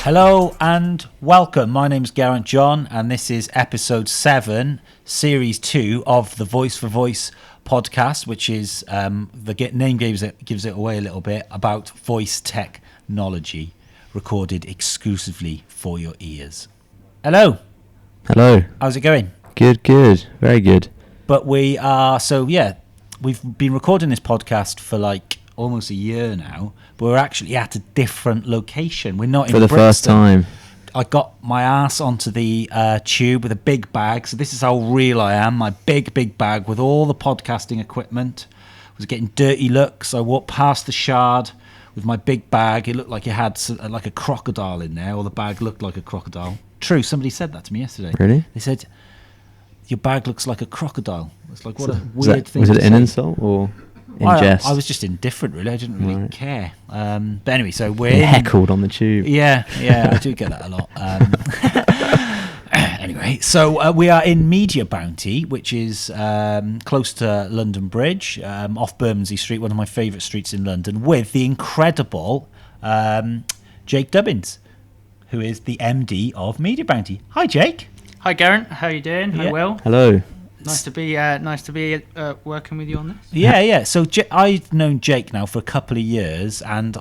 Hello and welcome. My name's Geraint John, and this is episode 7, series 2 of the Voice for Voice podcast, which is the name gives it away a little bit, about voice technology, recorded exclusively for your ears. Hello. How's it going? Good, very good. But we've been recording this podcast for like almost a year now, but we're actually at a different location. We're not in Brixton. First time. I got my ass onto the tube with a big bag, so this is how real I am. My big bag with all the podcasting equipment. I was getting dirty looks. I walked past the Shard with my big bag. It looked like it had like a crocodile in there, or the bag looked like a crocodile. True, somebody said that to me yesterday. Really? They said, your bag looks like a crocodile. It's like, what a weird thing was to it say. an insult or in jest? I was just indifferent, really. I didn't really care. But anyway, so we're heckled on the tube. Yeah, I do get that a lot. Anyway, so we are in Media Bounty, which is close to London Bridge, off Bermondsey Street, one of my favourite streets in London, with the incredible Jake Dubbins, who is the MD of Media Bounty. Hi, Jake. Hi, Geraint. How are you doing? Yeah. Hi, Will. Hello. Nice to be working with you on this. Yeah. So I've known Jake now for a couple of years, and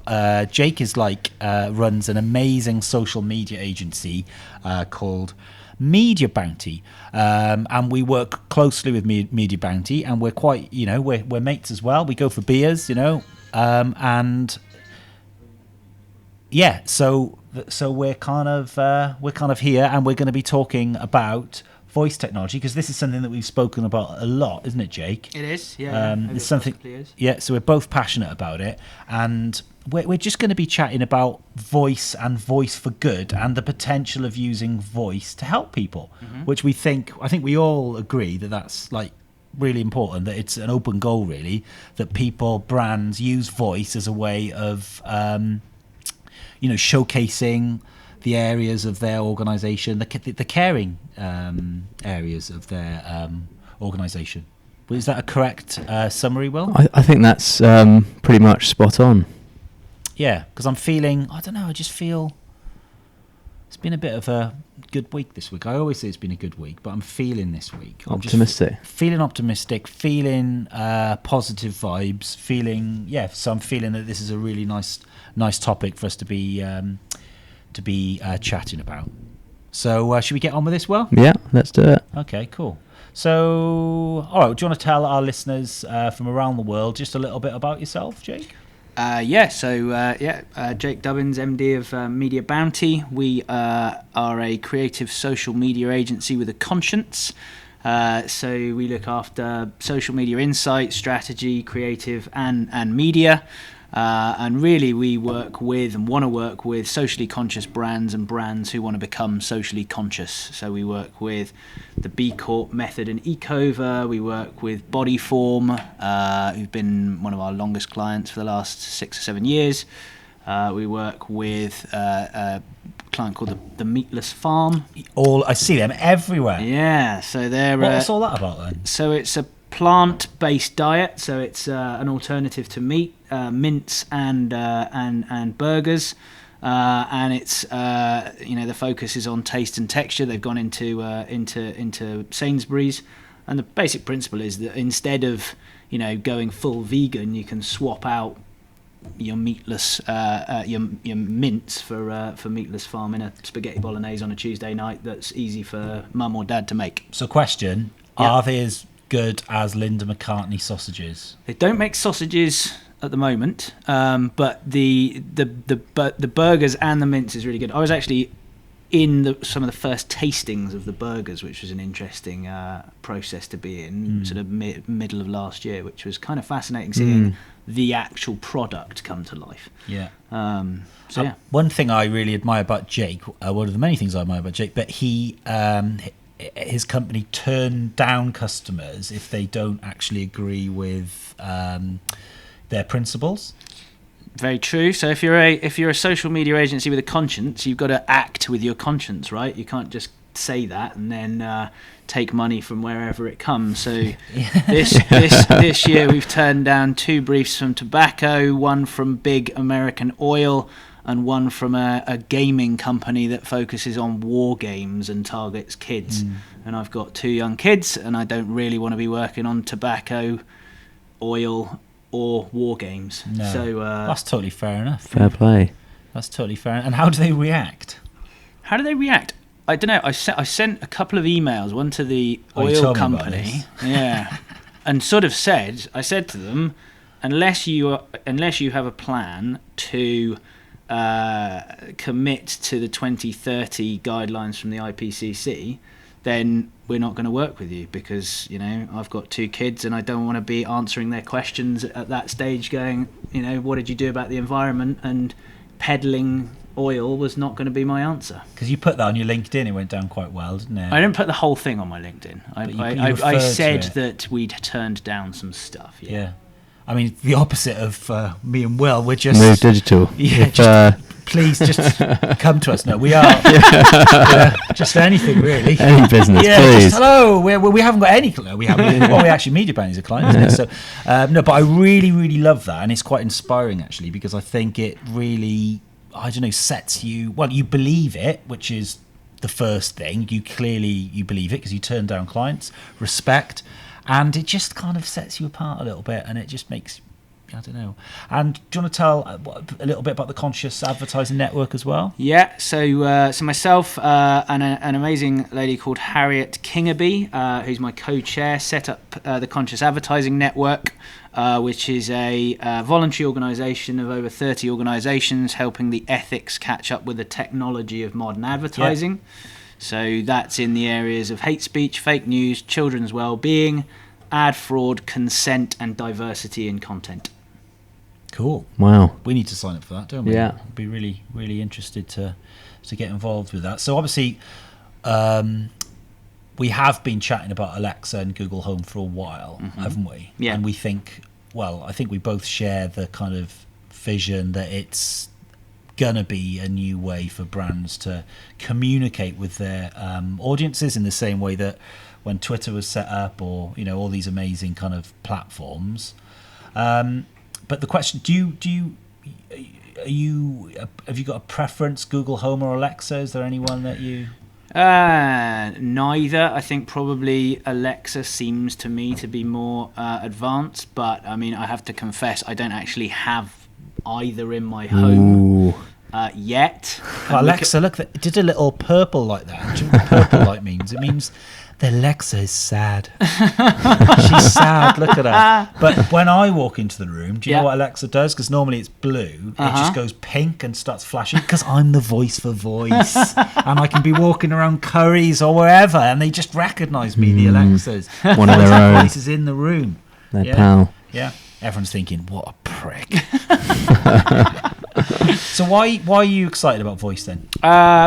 Jake is runs an amazing social media agency called Media Bounty, and we work closely with Media Bounty, and we're quite, we're mates as well. We go for beers, and yeah. So we're kind of here, and we're going to be talking about voice technology, because this is something that we've spoken about a lot, isn't it, Jake? It is, yeah. It's something. Yeah, so we're both passionate about it, and we're just going to be chatting about voice and voice for good, and the potential of using voice to help people, which I think we all agree that that's like really important. That it's an open goal, really, that brands use voice as a way of, showcasing the areas of their organisation, the caring areas of their organisation. Is that a correct summary, Will? I think that's pretty much spot on. Yeah, because I'm feeling, I don't know, I just feel it's been a bit of a good week this week. I always say it's been a good week, but I'm feeling this week. Optimistic. Feeling optimistic, feeling positive vibes, so I'm feeling that this is a really nice topic for us to be chatting about. So should we get on with this, Will? Yeah, let's do it. Okay, cool. So, all right, do you want to tell our listeners from around the world just a little bit about yourself, Jake? Jake Dubbins, MD of Media Bounty. We are a creative social media agency with a conscience. So we look after social media insight, strategy, creative, and media. And really, we work with and want to work with socially conscious brands and brands who want to become socially conscious. So we work with the B Corp method and Ecover. We work with Bodyform, who've been one of our longest clients for the last 6 or 7 years. We work with a client called the Meatless Farm. I see them everywhere. Yeah, so they're... What's all that about then? So it's a plant-based diet, so it's an alternative to meat, mince and burgers, and it's the focus is on taste and texture. They've gone into Sainsbury's, and the basic principle is that instead of going full vegan, you can swap out your meatless your mince for Meatless Farm in a spaghetti bolognese on a Tuesday night. That's easy for mum or dad to make. So, question: Are they as good as Linda McCartney sausages? They don't make sausages at the moment, but the burgers and the mince is really good. I was actually in some of the first tastings of the burgers, which was an interesting process to be in, sort of middle of last year, which was kind of fascinating seeing the actual product come to life. Yeah. Yeah. One thing I really admire about Jake, one of the many things I admire about Jake, but his company turn down customers if they don't actually agree with their principles. Very true. So if you're a social media agency with a conscience, you've got to act with your conscience, right? You can't just say that and then take money from wherever it comes. So this year we've turned down 2 briefs from tobacco, 1 from big American oil, and one from a gaming company that focuses on war games and targets kids. And I've got 2 young kids, and I don't really want to be working on tobacco, oil, or war games. No, So that's totally fair enough. Fair play. That's totally fair. And how do they react? how do they react? I don't know. I sent a couple of emails, one to the You oil told me about company, this. yeah, and sort of I said to them, unless you have a plan to commit to the 2030 guidelines from the IPCC, then we're not going to work with you, because I've got 2 kids and I don't want to be answering their questions at that stage going, what did you do about the environment, and peddling oil was not going to be my answer. Because you put that on your LinkedIn, it went down quite well, didn't it? I didn't put the whole thing on my LinkedIn. I said that we'd turned down some stuff. Yeah. I mean, the opposite of me and Will. We're just Move digital. Yeah. Please just come to us. No, we are just anything really. Any business, please. Just, hello. We haven't got any. We haven't. Well, we actually media brand is a client, isn't it? So no, but I really, really love that, and it's quite inspiring actually, because I think it really, sets you. Well, you believe it, which is the first thing. You believe it because you turn down clients, respect, and it just kind of sets you apart a little bit, and it just makes. I don't know. And do you want to tell a little bit about the Conscious Advertising Network as well? Yeah. So myself and an amazing lady called Harriet Kingerby, who's my co-chair, set up the Conscious Advertising Network, which is a voluntary organisation of over 30 organisations helping the ethics catch up with the technology of modern advertising. Yeah. So that's in the areas of hate speech, fake news, children's well-being, ad fraud, consent, and diversity in content. Cool. Wow. We need to sign up for that, don't we? Yeah. I'd be really, really interested to get involved with that. So obviously, we have been chatting about Alexa and Google Home for a while, haven't we? Yeah. And I think we both share the kind of vision that it's gonna be a new way for brands to communicate with their audiences in the same way that when Twitter was set up, or all these amazing kind of platforms. But the question: have you got a preference, Google Home or Alexa? Is there anyone that you? Neither. I think probably Alexa seems to me to be more advanced, but I mean, I have to confess, I don't actually have either in my home yet. Oh, Alexa, look, it did a little purple like that. Do you know what purple light means? It means the Alexa is sad. She's sad. Look at her. But when I walk into the room, do you know what Alexa does? Because normally it's blue. It just goes pink and starts flashing, because I'm the voice for voice. And I can be walking around Curry's or wherever, and they just recognise me, the Alexas. One of their own. Voice is in the room. Their pal. Yeah. Everyone's thinking, what a prick. So why are you excited about voice then?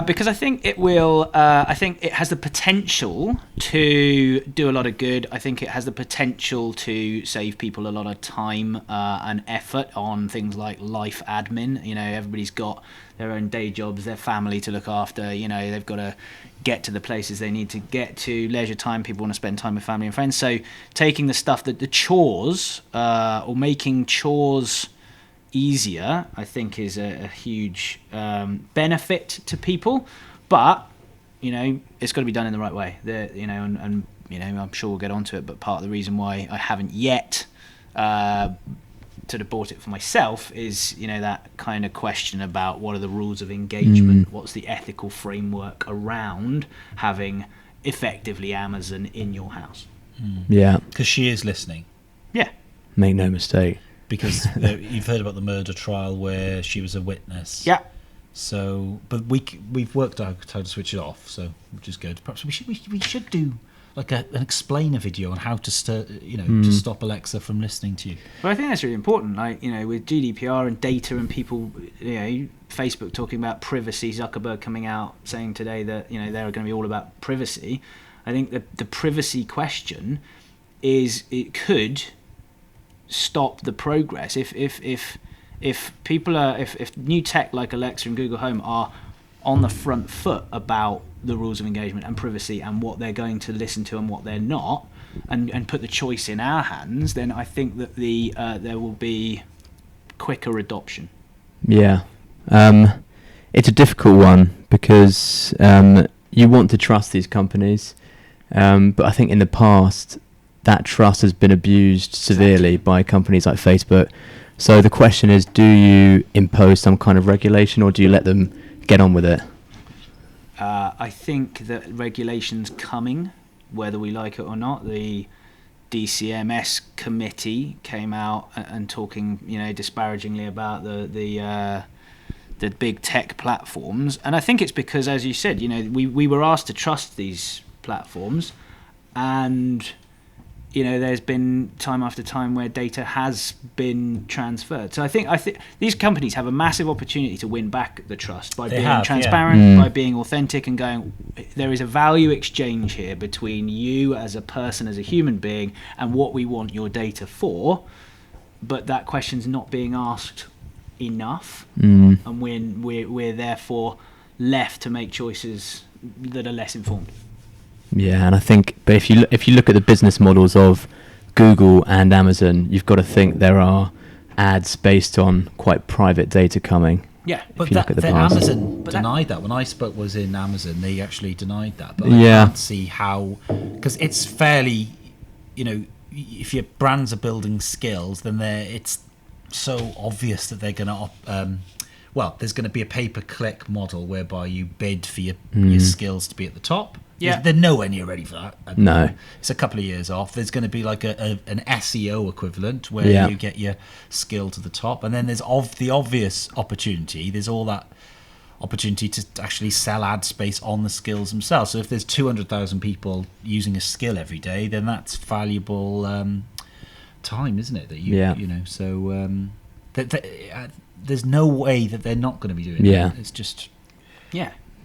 Because I think it will. I think it has the potential to do a lot of good. I think it has the potential to save people a lot of time and effort on things like life admin. Everybody's got their own day jobs, their family to look after. They've got to get to the places they need to get to, leisure time. People want to spend time with family and friends. So taking the stuff that the chores or making chores easier, I think, is a huge benefit to people. But it's got to be done in the right way. And I'm sure we'll get onto it. But part of the reason why I haven't yet sort of bought it for myself is that kind of question about what are the rules of engagement, what's the ethical framework around having effectively Amazon in your house. Yeah, because she is listening. Yeah, make no mistake. Because you've heard about the murder trial where she was a witness. Yeah. So, but we've worked out how to switch it off, so which is good. Perhaps we should do like an explainer video on how to to stop Alexa from listening to you. Well, I think that's really important. Like with GDPR and data and people, Facebook talking about privacy, Zuckerberg coming out saying today that they're going to be all about privacy. I think that the privacy question it could stop the progress if people are if new tech like Alexa and Google Home are on the front foot about the rules of engagement and privacy and what they're going to listen to and what they're not, and put the choice in our hands, then I think that there will be quicker adoption. Yeah, It's a difficult one because you want to trust these companies, but I think in the past that trust has been abused severely by companies like Facebook. So the question is, do you impose some kind of regulation or do you let them get on with it? I think that regulation's coming, whether we like it or not. The DCMS committee came out and talking, disparagingly about the big tech platforms, and I think it's because, as you said, we were asked to trust these platforms, and there's been time after time where data has been transferred. So I think these companies have a massive opportunity to win back the trust by being transparent, by being authentic, and going, there is a value exchange here between you as a person, as a human being, and what we want your data for. But that question's not being asked enough, and we're therefore left to make choices that are less informed. Yeah, and I think, but if you look at the business models of Google and Amazon, you've got to think there are ads based on quite private data coming. Yeah, but Amazon denied that. When I was in Amazon, they actually denied that. But I can't see how, because it's fairly, if your brands are building skills, then it's so obvious that they're going to. There's going to be a pay-per-click model whereby you bid for your skills to be at the top. Yeah, they're nowhere near ready for that. No, it's a couple of years off. There's going to be like an SEO equivalent where you get your skill to the top, and then there's the obvious opportunity. There's all that opportunity to actually sell ad space on the skills themselves. So if there's 200,000 people using a skill every day, then that's valuable time, isn't it? That So there's no way that they're not going to be doing it. It's just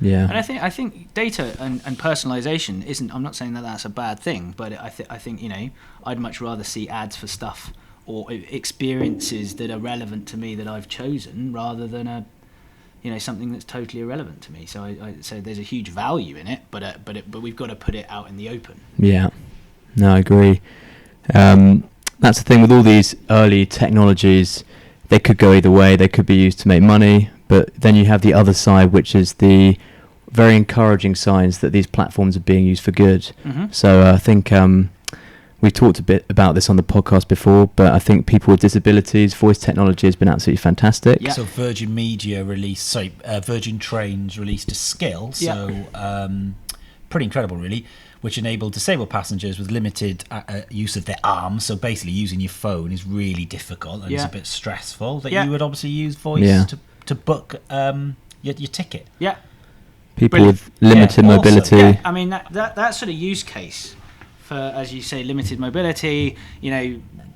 Yeah, and I think data and personalization isn't. I'm not saying that that's a bad thing, but I think I'd much rather see ads for stuff or experiences that are relevant to me that I've chosen, rather than something that's totally irrelevant to me. So I say there's a huge value in it, but we've got to put it out in the open. Yeah, no, I agree. That's the thing with all these early technologies. They could go either way. They could be used to make money, but then you have the other side, which is the very encouraging signs that these platforms are being used for good. Mm-hmm. So I think we've talked a bit about this on the podcast before, but I think people with disabilities, voice technology has been absolutely fantastic. Yeah. So Virgin Trains released a skill, pretty incredible really, which enabled disabled passengers with limited use of their arms. So basically using your phone is really difficult and it's a bit stressful, that you would obviously use voice to book your ticket. Yeah. People with limited mobility. Yeah, I mean, that sort of use case for, as you say, limited mobility,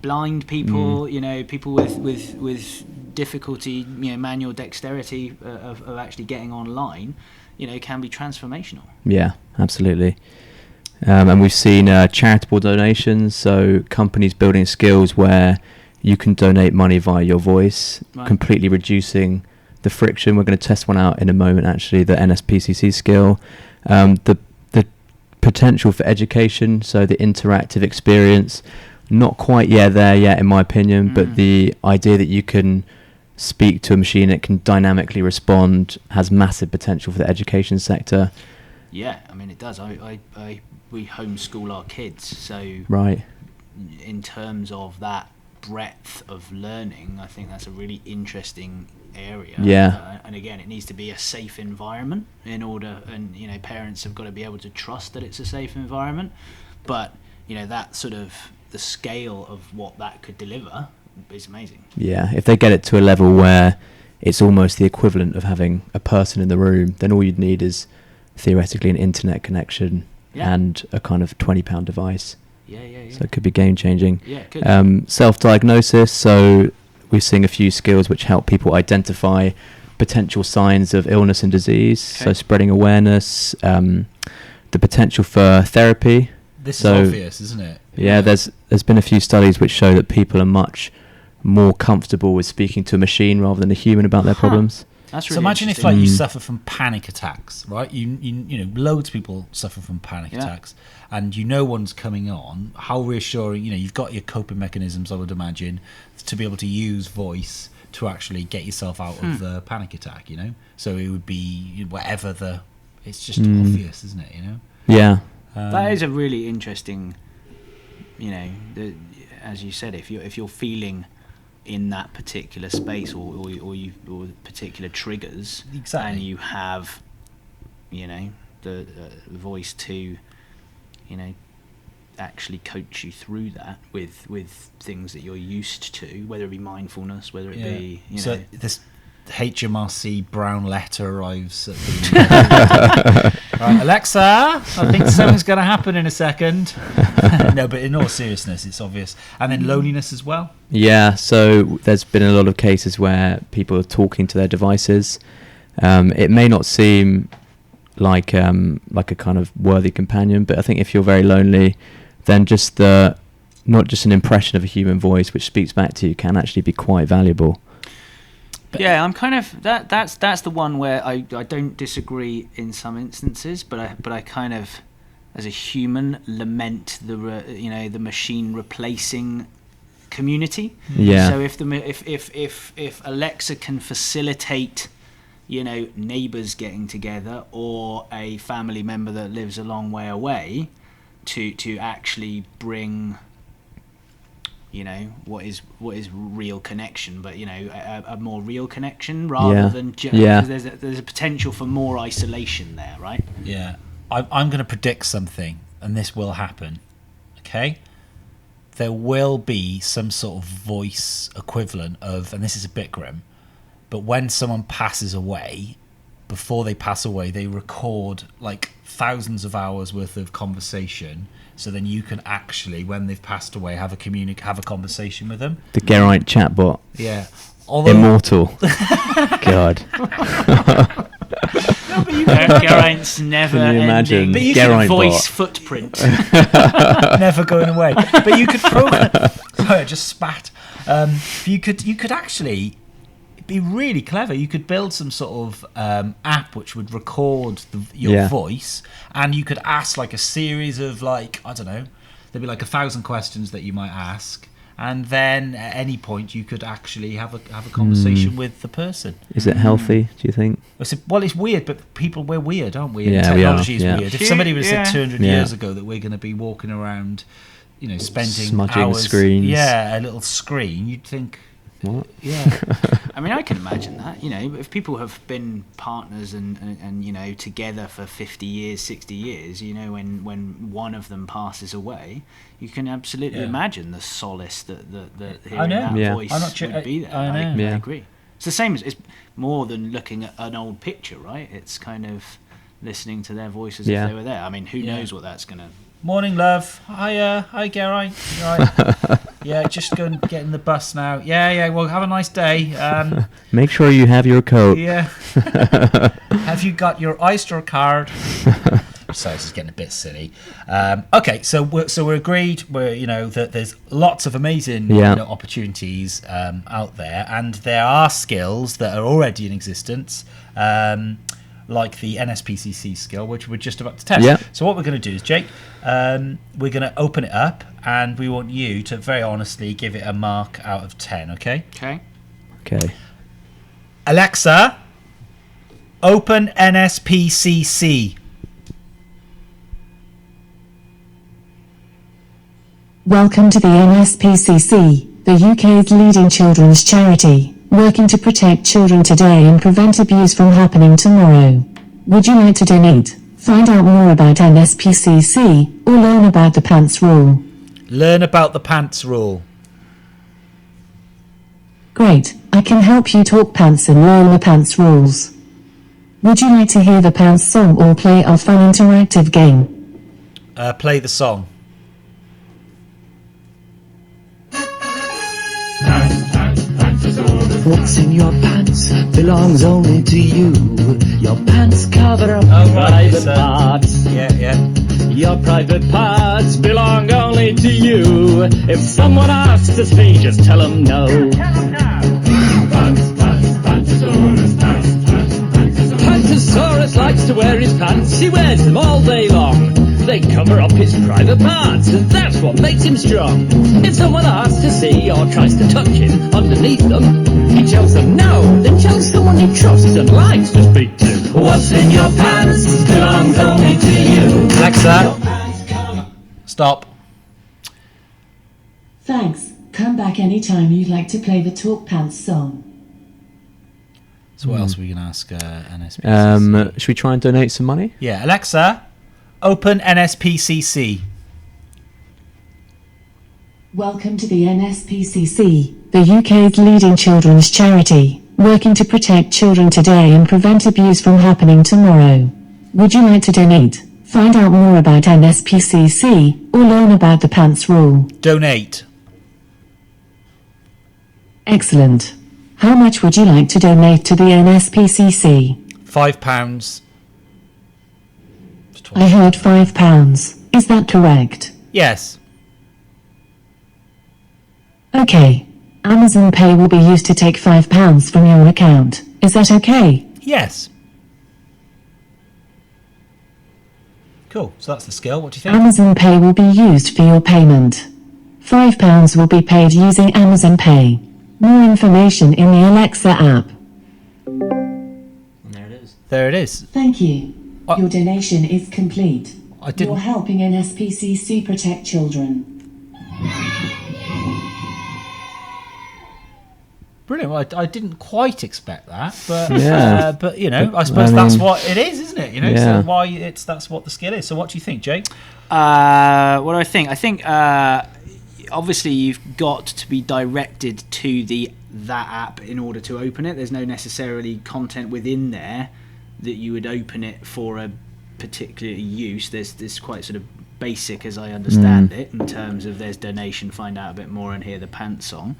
blind people, people with difficulty, manual dexterity of actually getting online, can be transformational. Yeah, absolutely. And we've seen charitable donations, so companies building skills where you can donate money via your voice, completely reducing the friction. We're going to test one out in a moment, actually, the NSPCC skill. The potential for education, so the interactive experience, not quite there yet, in my opinion, but the idea that you can speak to a machine, it can dynamically respond, has massive potential for the education sector. Yeah, I mean, it does. We homeschool our kids, so in terms of that breadth of learning, I think that's a really interesting area. Yeah. And again, it needs to be a safe environment in order, and parents have got to be able to trust that it's a safe environment. But that sort of the scale of what that could deliver is amazing. Yeah, if they get it to a level where it's almost the equivalent of having a person in the room, then all you'd need is theoretically an internet connection and a kind of £20 device. Yeah. So it could be game changing. Yeah, it could. Self-diagnosis. So we're seeing a few skills which help people identify potential signs of illness and disease. Okay. So spreading awareness, the potential for therapy. This is obvious, isn't it? Yeah, there's been a few studies which show that people are much more comfortable with speaking to a machine rather than a human about their problems. That's So really imagine if interesting. like you suffer from panic attacks, right? You know, loads of people suffer from panic attacks, and you know one's coming on. How reassuring, you know, you've got your coping mechanisms, I would imagine, to be able to use voice to actually get yourself out of the panic attack, you know? So it would be whatever it's just obvious, isn't it, you know? Yeah. That is a really interesting, you know, as you said, if you're feeling in that particular space or particular triggers, Exactly. and you have, you know, the voice to, you know, actually coach you through that with things that you're used to, whether it be mindfulness, whether it be, you so know. this HMRC brown letter arrives at the right, Alexa, I think something's going to happen in a second. No, but in all seriousness, it's obvious. And then loneliness as well. Yeah, so there's been a lot of cases where people are talking to their devices. It may not seem like a kind of worthy companion, but I think if you're very lonely, then just not just an impression of a human voice which speaks back to you can actually be quite valuable. Yeah, I'm kind of that's the one where I don't disagree in some instances, but I kind of, as a human, lament the machine replacing community. Yeah. So if Alexa can facilitate, you know, neighbours getting together or a family member that lives a long way away to actually bring, you know, what is real connection, but, you know, a more real connection rather than because there's a potential for more isolation there, right? Yeah, I'm going to predict something, and this will happen. Okay, there will be some sort of voice equivalent of, and this is a bit grim, but when someone passes away, before they pass away, they record like thousands of hours worth of conversation. So then you can actually, when they've passed away, have a conversation with them. The Geraint chatbot. Yeah. Although, Immortal. God. No, but you Geraint's never Can you imagine? ending But you Geraint voice bot. footprint. never going away. But you could program. Sorry, I just spat. You could actually be really clever. You could build some sort of app which would record your voice, and you could ask like a series of, like, I don't know, there'd be like 1,000 questions that you might ask, and then at any point you could actually have a conversation with the person. Is it healthy, do you think? Well, it's weird, but we're weird, aren't we? And Yeah, we technology are, is yeah. weird. If somebody would have said 200 Yeah. years ago that we're going to be walking around, you know, spending Smudging hours, screens. yeah, a little screen, you'd think, What? yeah. I mean, I can imagine that, you know, if people have been partners and you know, together for 50 years, 60 years, you know, when one of them passes away, you can absolutely imagine the solace that hearing that voice would be there. I know. I agree. It's the same as, it's more than looking at an old picture, right? It's kind of listening to their voices if they were there. I mean, who knows what that's going to... Morning, love. Hi, Geraint. You all right? Yeah, just go and get in the bus now. Yeah. Well, have a nice day. Make sure you have your coat. Yeah. Have you got your Oyster card? Sorry, this is getting a bit silly. Okay, so we're agreed. That there's lots of amazing opportunities out there, and there are skills that are already in existence. Like the NSPCC skill, which we're just about to test. Yeah. So what we're going to do is, Jake, we're going to open it up, and we want you to very honestly give it a mark out of 10, okay? Okay. Alexa, open NSPCC. Welcome to the NSPCC, the UK's leading children's charity, working to protect children today and prevent abuse from happening tomorrow. Would you like to donate, find out more about NSPCC, or learn about the pants rule? Learn about the pants rule. Great, I can help you talk pants and learn the pants rules. Would you like to hear the pants song or play our fun interactive game? Play the song. What's in your pants belongs only to you. Your pants cover up private parts. Yeah. Your private parts belong only to you. If someone asks to see, just tell them no. Pants, pants, pants, pants, pants, he wears them all day long. They cover up his private parts, and that's what makes him strong. If someone asks to see or tries to touch him underneath them, he tells them no, then tells someone he trusts and likes to speak to. What's in your pants belongs only to you. Alexa, stop. Thanks. Come back anytime you'd like to play the Talk Pants song. So what else are we going to ask NSPCC? Should we try and donate some money? Yeah, Alexa, open NSPCC. Welcome to the NSPCC, the UK's leading children's charity, working to protect children today and prevent abuse from happening tomorrow. Would you like to donate? Find out more about NSPCC or learn about the Pants Rule. Donate. Excellent. How much would you like to donate to the NSPCC? £5. I heard £5. Is that correct? Yes. Okay. Amazon Pay will be used to take £5 from your account. Is that okay? Yes. Cool. So that's the skill. What do you think? Amazon Pay will be used for your payment. £5 will be paid using Amazon Pay. More information in the Alexa app. And there it is. There it is. Thank you. Your donation is complete. I didn't. You're helping NSPCC protect children. Brilliant. I didn't quite expect that, but Yeah. but you know, I suppose that's what it is, isn't it? You know, Yeah. so that's what the skill is. So what do you think, Jake? What do I think? I think obviously you've got to be directed to that app in order to open it. There's no necessarily content within there that you would open it for a particular use. There's quite sort of basic, as I understand it, in terms of there's donation, find out a bit more, and hear the pants song.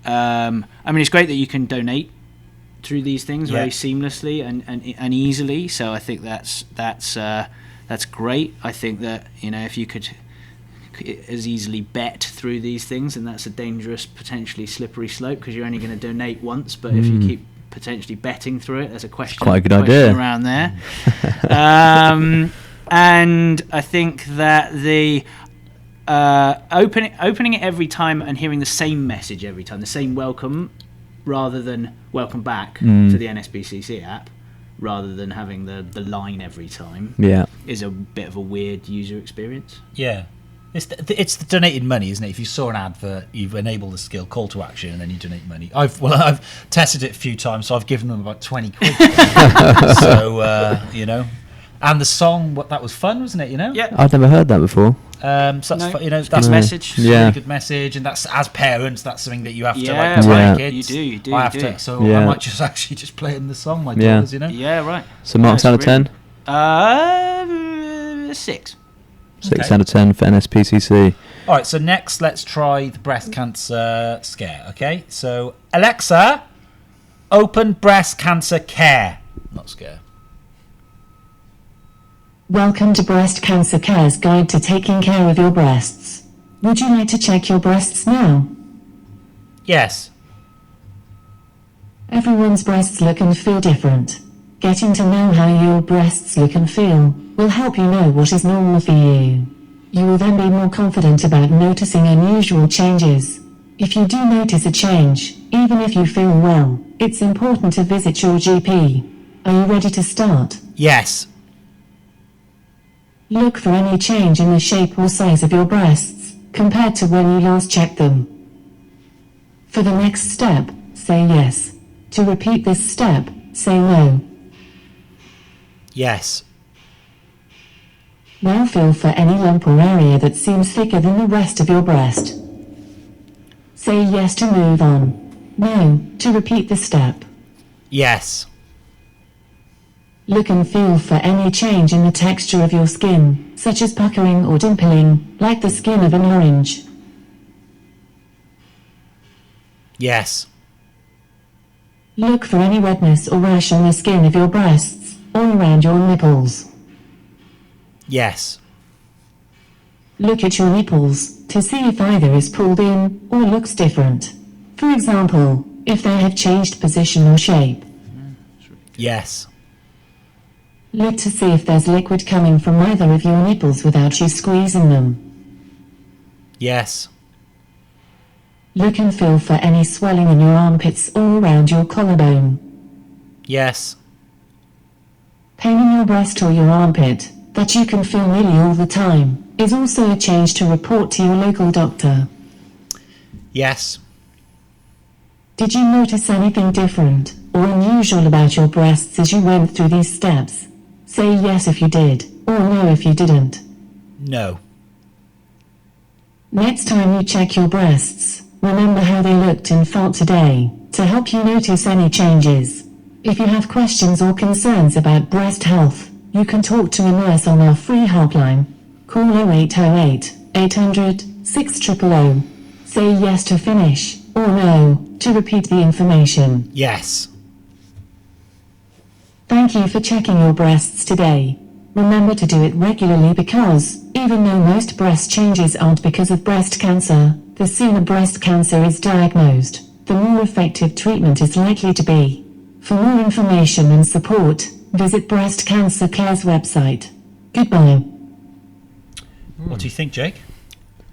I mean, it's great that you can donate through these things very seamlessly and easily. So I think that's great. I think that, you know, if you could as easily bet through these things, and that's a dangerous, potentially slippery slope, because you're only going to donate once. But if you keep potentially betting through it, there's a question. Quite a good idea around there. And I think that the opening it every time and hearing the same message every time, the same welcome, rather than welcome back to the NSPCC app, rather than having the line every time, is a bit of a weird user experience. Yeah. It's the donated money, isn't it? If you saw an advert, you've enabled the skill, call to action, and then you donate money. I've tested it a few times, so I've given them about 20 quid. So, you know. And the song, that was fun, wasn't it, you know? Yeah. I'd never heard that before. So that's you know, that's a message. It's a really good message, and that's, as parents, that's something that you have to like tell Yeah. kids. You do. I have to, so Yeah. I might just play in the song, my daughters, you know. Yeah, right. So marks out of 10? 6. 6 out of 10 for NSPCC. All right, so next, let's try the breast cancer scare. Okay, so Alexa, open breast cancer care, not scare. Welcome to Breast Cancer Care's guide to taking care of your breasts. Would you like to check your breasts now? Yes. Everyone's breasts look and feel different. Getting to know how your breasts look and feel will help you know what is normal for you. You will then be more confident about noticing unusual changes. If you do notice a change, even if you feel well, it's important to visit your GP. Are you ready to start? Yes. Look for any change in the shape or size of your breasts, compared to when you last checked them. For the next step, say yes. To repeat this step, say no. Yes. Now feel for any lump or area that seems thicker than the rest of your breast. Say yes to move on. No, to repeat the step. Yes. Look and feel for any change in the texture of your skin, such as puckering or dimpling, like the skin of an orange. Yes. Look for any redness or rash on the skin of your breasts, or around your nipples. Yes. Look at your nipples, to see if either is pulled in, or looks different. For example, if they have changed position or shape. Yes. Look to see if there's liquid coming from either of your nipples without you squeezing them. Yes. Look and feel for any swelling in your armpits or around your collarbone. Yes. Pain in your breast or your armpit, that you can feel nearly all the time, is also a change to report to your local doctor. Yes. Did you notice anything different or unusual about your breasts as you went through these steps? Say yes if you did, or no if you didn't. No. Next time you check your breasts, remember how they looked and felt today, to help you notice any changes. If you have questions or concerns about breast health, you can talk to a nurse on our free helpline. Call 0808 800 6000. Say yes to finish, or no, to repeat the information. Yes. Thank you for checking your breasts today. Remember to do it regularly because, even though most breast changes aren't because of breast cancer, the sooner breast cancer is diagnosed, the more effective treatment is likely to be. For more information and support, visit Breast Cancer Care's website. Goodbye. What do you think, Jake?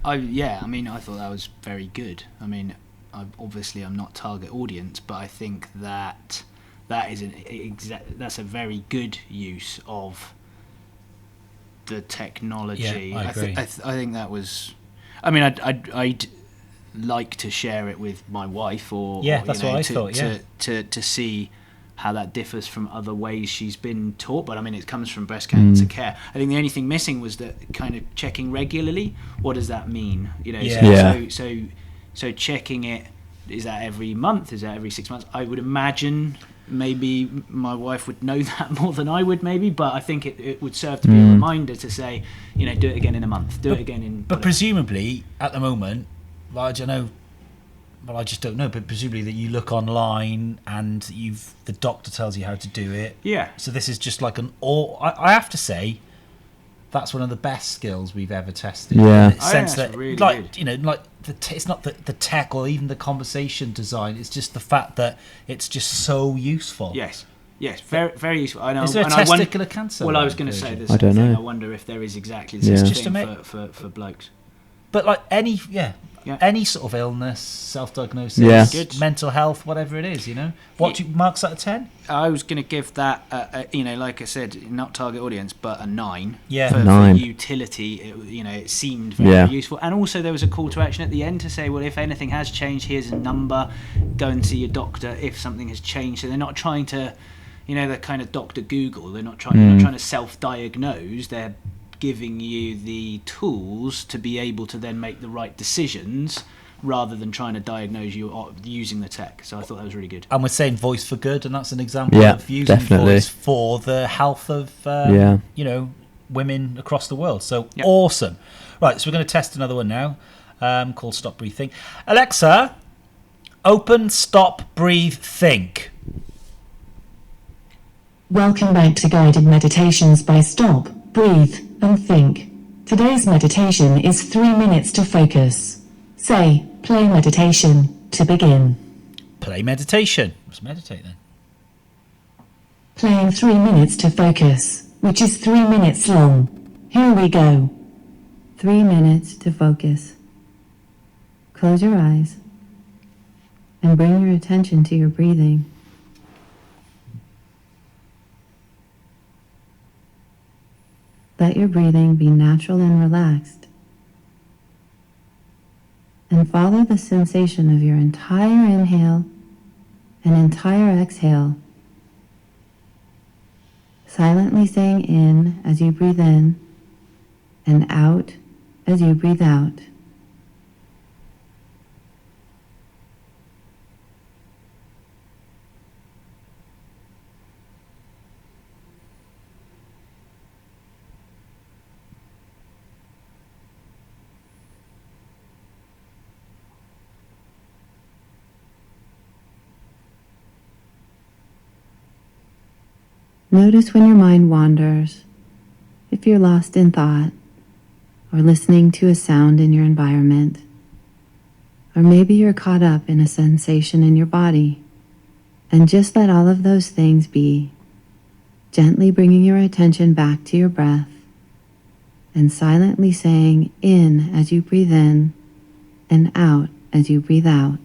I thought that was very good. I mean, I'm not target audience, but I think that that's a very good use of the technology. Yeah, I agree. I think that was. I mean, I'd like to share it with my wife, or that's what I thought. Yeah, to see how that differs from other ways she's been taught. But I mean, it comes from breast cancer care. I think the only thing missing was that kind of checking regularly. What does that mean? So checking it, is that every month? Is that every 6 months? I would imagine maybe my wife would know that more than I would, maybe, but I think it would serve to be a reminder to say, do it again in a month, do it again in. But presumably, at the moment, I don't know. Well, I just don't know. But presumably that you look online and the doctor tells you how to do it. Yeah. So this is just like I have to say, that's one of the best skills we've ever tested. Yeah. In the sense that, really like, good. It's not the tech or even the conversation design. It's just the fact that it's just so useful. Yes, very, very useful. I know. Is there a testicular cancer? Well, I was going to say this. I don't know. I wonder if there is exactly the same thing for blokes. But like any sort of illness, self-diagnosis, mental health, whatever it is, What do you marks out of 10? I was going to give that, like I said, not target audience, but a 9. Yeah, for 9. Utility. It seemed very useful, and also there was a call to action at the end to say, well, if anything has changed, here's a number. Go and see your doctor if something has changed. So they're not trying to, they're kind of Dr. Google. They're not trying to self-diagnose. They're giving you the tools to be able to then make the right decisions rather than trying to diagnose you using the tech. So I thought that was really good. And we're saying voice for good, and that's an example of using voice for the health of women across the world. So awesome. Right, so we're going to test another one now called Stop, Breathe, Think. Alexa, open, stop, breathe, think. Welcome back to Guided Meditations by Stop, Breathe, and Think. Today's meditation is 3 minutes to focus. Say, play meditation, to begin. Play meditation. Let's meditate then. Playing 3 minutes to focus, which is 3 minutes long. Here we go. 3 minutes to focus. Close your eyes and bring your attention to your breathing. Let your breathing be natural and relaxed. And follow the sensation of your entire inhale and entire exhale. Silently saying in as you breathe in and out as you breathe out. Notice when your mind wanders, if you're lost in thought, or listening to a sound in your environment, or maybe you're caught up in a sensation in your body, and just let all of those things be. Gently bringing your attention back to your breath and silently saying in as you breathe in and out as you breathe out.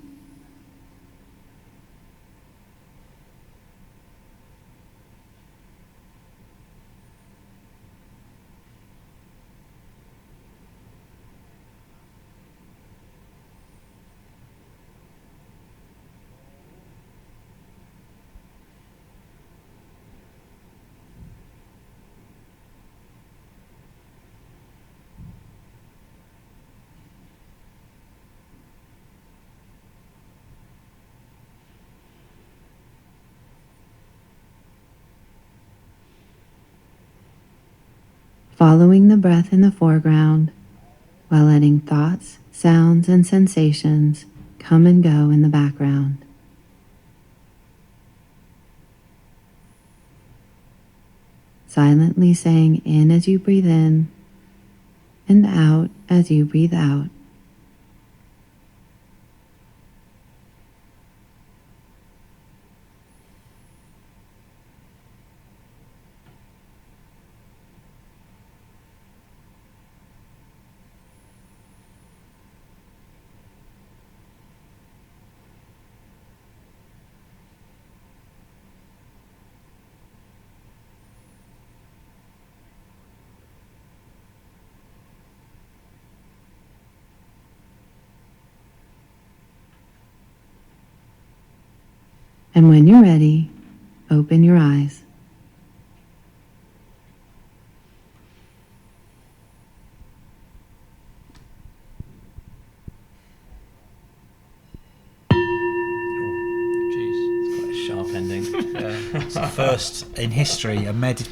Following the breath in the foreground while letting thoughts, sounds, and sensations come and go in the background. Silently saying in as you breathe in and out as you breathe out. And when you're ready, open your eyes. Sharp ending. It's the first in history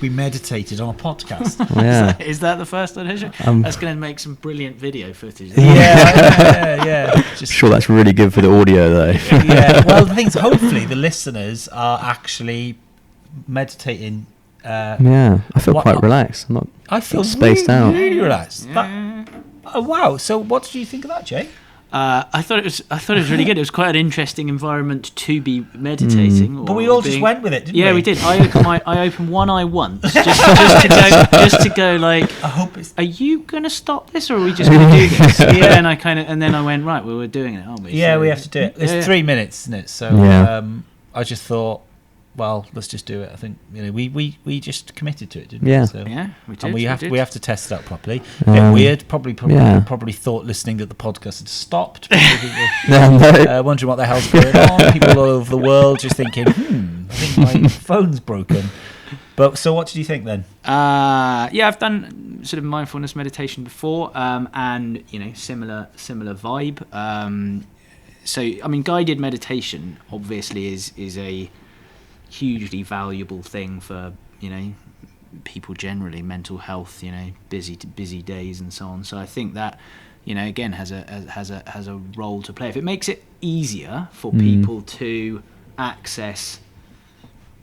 we meditated on a podcast. Yeah. Is that the first on history? That's going to make some brilliant video footage. Yeah. Just sure that's really good for the audio though. Yeah. Well, the thing is, hopefully the listeners are actually meditating. Yeah, I feel quite relaxed. I'm not. I feel spaced really, out. really relaxed. Yeah. Oh wow! So, what did you think of that, Jay? I thought it was really good. It was quite an interesting environment to be meditating. Or But we all just went with it, didn't we? Yeah, we did. I opened one eye once just to go like. I hope it's. Are you going to stop this, or are we just going to do this? Yeah, and then I went right. Well, we're doing it, aren't we? Yeah, So, we have to do it. It's 3 minutes, isn't it? So, Yeah. I just thought, well, let's just do it. I think we just committed to it, didn't Yeah. we? So, Yeah, we did. and we did. have to test it out properly. A bit weird. Probably thought listening that the podcast had stopped. People, wondering what the hell's going on. People all over the world just thinking, I think my phone's broken. But so, what did you think then? Yeah, I've done sort of mindfulness meditation before, and similar vibe. So, I mean, guided meditation obviously is a hugely valuable thing for people generally, mental health, busy days and so on. So I think that again has a role to play. If it makes it easier for people to access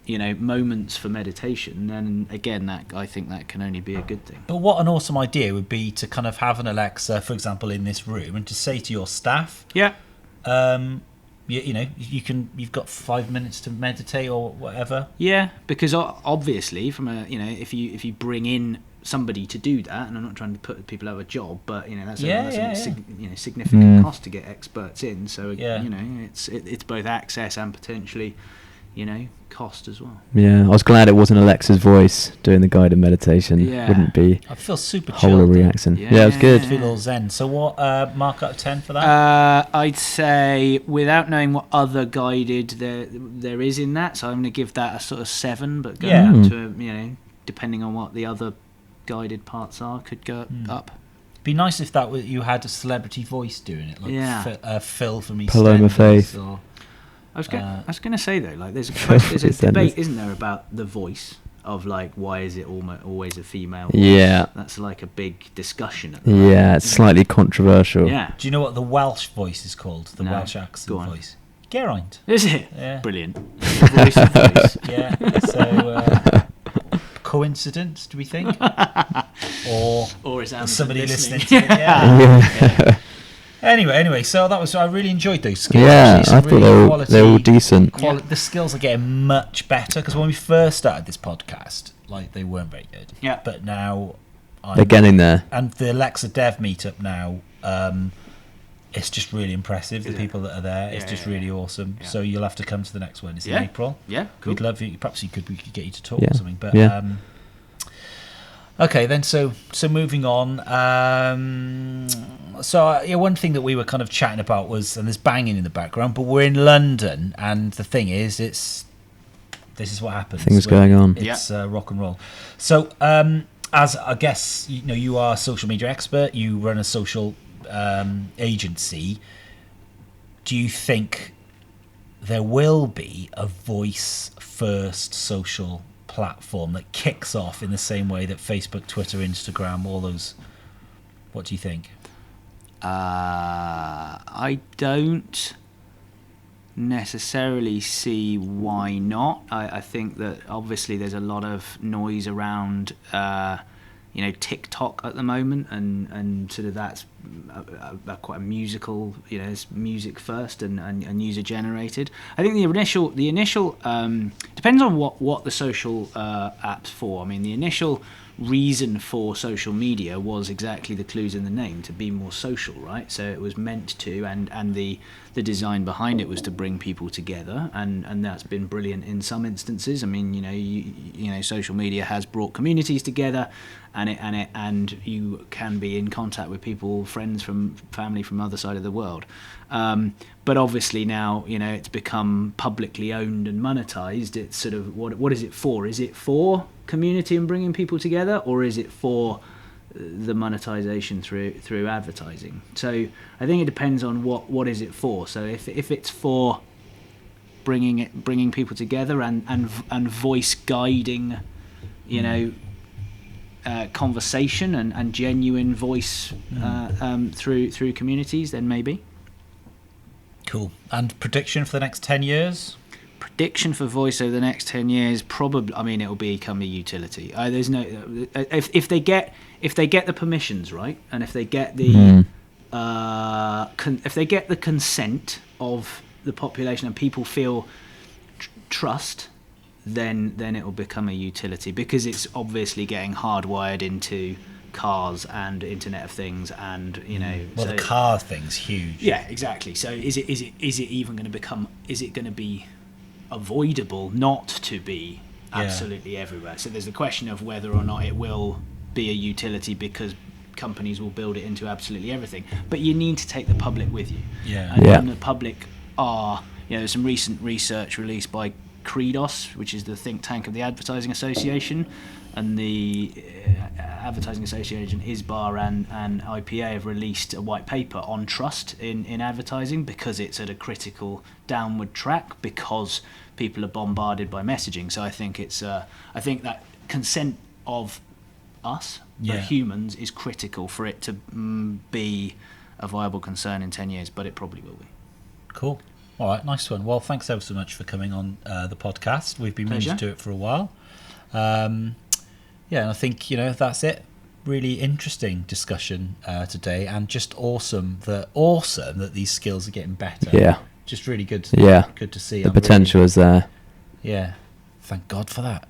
moments for meditation, then again I think that can only be a good thing. But what an awesome idea would be to kind of have an Alexa, for example, in this room, and to say to your staff, you've got 5 minutes to meditate or whatever. Yeah, because obviously, from a if you bring in somebody to do that, and I'm not trying to put people out of a job, but that's a significant cost to get experts in. So it's both access and potentially cost as well. Yeah, I was glad it wasn't Alexa's voice doing the guided meditation. Yeah. Wouldn't be I feel super whole chilled. reaction. Yeah. Yeah, it was good. I feel all zen. So what mark out of 10 for that? I'd say, without knowing what other guided there is in that, so I'm going to give that a sort of 7. But going up to depending on what the other guided parts are, could go up. Be nice if you had a celebrity voice doing it, like Phil from EastEnders. Paloma Faith. I was going to say though, like there's a debate, isn't there, about the voice of like why is it always a female voice? Yeah, that's like a big discussion at the moment. Yeah, it's slightly controversial. Yeah. Do you know what the Welsh voice is called? The No. Welsh accent voice. Geraint. Is it? Yeah. Brilliant. Voice of voice. Yeah. So coincidence? Do we think? or is Amazon somebody listening listening? to it? Yeah. Anyway, so I really enjoyed those skills. Yeah, actually. I thought they were all decent. The skills are getting much better, because when we first started this podcast, like, they weren't very good. Yeah. But now They're getting there. And the Alexa Dev meetup now, it's just really impressive. The people that are there, it's just really awesome. Yeah. So you'll have to come to the next one. It's in April. Yeah, cool. We'd love you. Perhaps we could get you to talk Yeah. or something. But Yeah. okay, then. So moving on. One thing that we were kind of chatting about was, and there's banging in the background, but we're in London, and the thing is, this is what happens. Things going on. It's rock and roll. So, as I guess you are a social media expert, you run a social agency. Do you think there will be a voice-first social platform that kicks off in the same way that Facebook, Twitter, Instagram, all those? What do you think? I don't necessarily see why not. I think that obviously there's a lot of noise around TikTok at the moment, and sort of that's quite a musical, it's music first and user generated. I think the initial depends on what the social app's for. I mean, the initial reason for social media was exactly the clues in the name, to be more social, right? So it was meant to, and the design behind it was to bring people together, and that's been brilliant in some instances. I mean, social media has brought communities together, and you can be in contact with people, friends from family from the other side of the world. But obviously now, it's become publicly owned and monetized. It's sort of, what is it for? Is it for community and bringing people together, or is it for the monetization through advertising? So I think it depends on what is it for. So if it's for bringing people together and voice guiding, conversation and genuine voice through communities, then maybe. Cool. And prediction for the next 10 years? Prediction for voice over the next 10 years, probably. I mean, it will become a utility. There's no if they get the permissions right, and if they get the if they get the consent of the population and people feel trust, then it will become a utility, because it's obviously getting hardwired into cars and Internet of Things, and the car thing's huge. Yeah, exactly. So is it even going to become? Is it going to be avoidable not to be absolutely everywhere? So there's the question of whether or not it will be a utility, because companies will build it into absolutely everything. But you need to take the public with you. And the public are, there's some recent research released by Credos, which is the think tank of the Advertising Association, and the Advertising Association, ISBAR and IPA have released a white paper on trust in advertising, because it's at a critical downward track, because people are bombarded by messaging. So I think I think that consent of us, the humans, is critical for it to be a viable concern in 10 years, but it probably will be. Cool. All right, nice one. Well, thanks ever so much for coming on the podcast. We've been meaning to do it for a while. And I think, that's it. Really interesting discussion today, and just awesome that these skills are getting better. Yeah. Just really good. Good to see. The potential is there. Yeah. Thank God for that.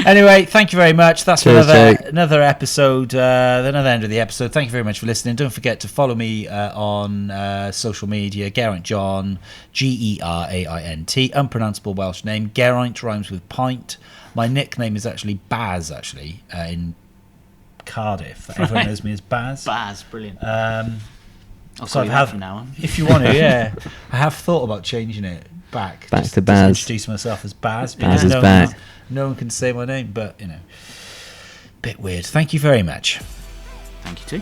Anyway, thank you very much. That's another episode, another end of the episode. Thank you very much for listening. Don't forget to follow me on social media, Geraint John, Geraint, unpronounceable Welsh name. Geraint rhymes with pint. My nickname is actually Baz, in Cardiff. Everyone knows me as Baz. Baz, brilliant. I'll call you that from now on. If you want to, I have thought about changing it back to Baz. Introduce myself as Baz. Baz is back. No one can say my name, but bit weird. Thank you very much. Thank you too.